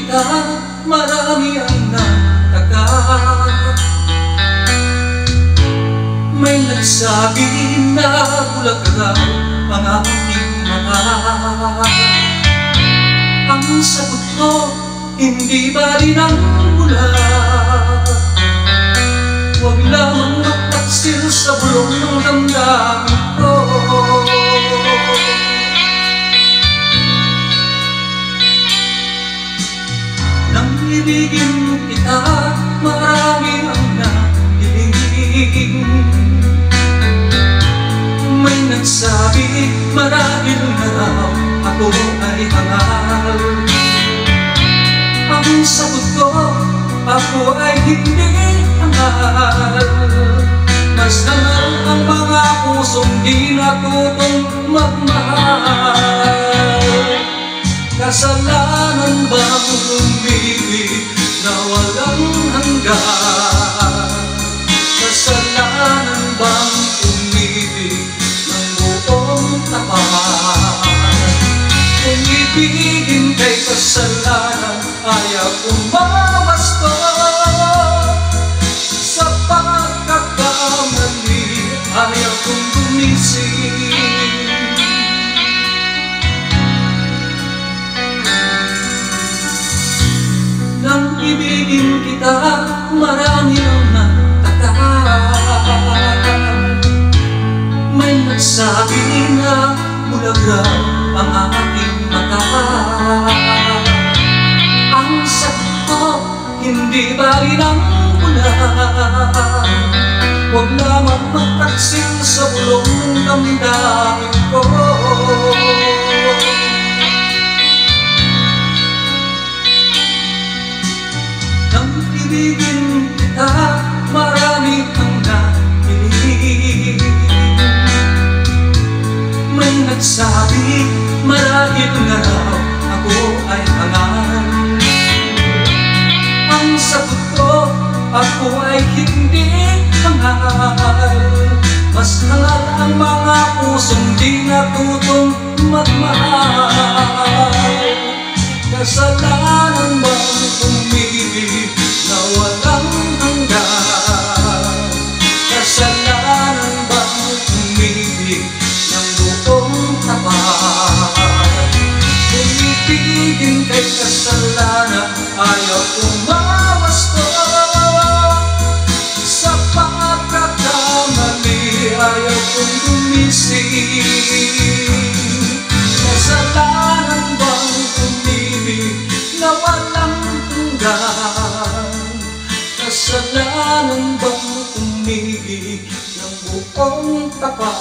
kita, marami ang nagtaka. May nagsabi na bulag raw ang aking mata. Ang sagot ko, hindi ba rin ang bulag? Huwag lamang magtaksil sa bulong ng damdamin ko. Nang ibigin kita, marami ang nakiling. May nagsabi, marahil na raw ako ay hangal. Ang sagot ko, ako ay hindi hangal. Mas hangal ang mga pusong di natutong magmahal. Kasalanan bang umibig na walang hanggan? Kasalanan bang umibig ng buong tapat? Kung ibigin kay kasalanan, ayaw kong mawasto. Sa pagkakamali, ayaw kong gumising. Nang ibigin kita, marami ang nagtaka. May nagsabi na bulag raw ang aking mata. Ang sagot ko, hindi ba rin ang bulag? Huwag lamang magtaksil sa bulong ng damdamin ko. Nang ibigin kita, marami ang nakilig. May nagsabi, marahil na raw ako ay hangal. Ang sagot ko, ako ay hindi hangal. Mas hangal ang mga pusong di natutong magmahal. Kasalanan bang umibig na walang hanggan? Kasalanan bang umibig ng buong tapat? Kung ibigin kay kasalanan, ayaw kong mawasto. Sa pagkakamali, ayaw kong gumising. Kasalanan bang umibig na walang hanggan? Kasalanan bang umibig ng buong tapat?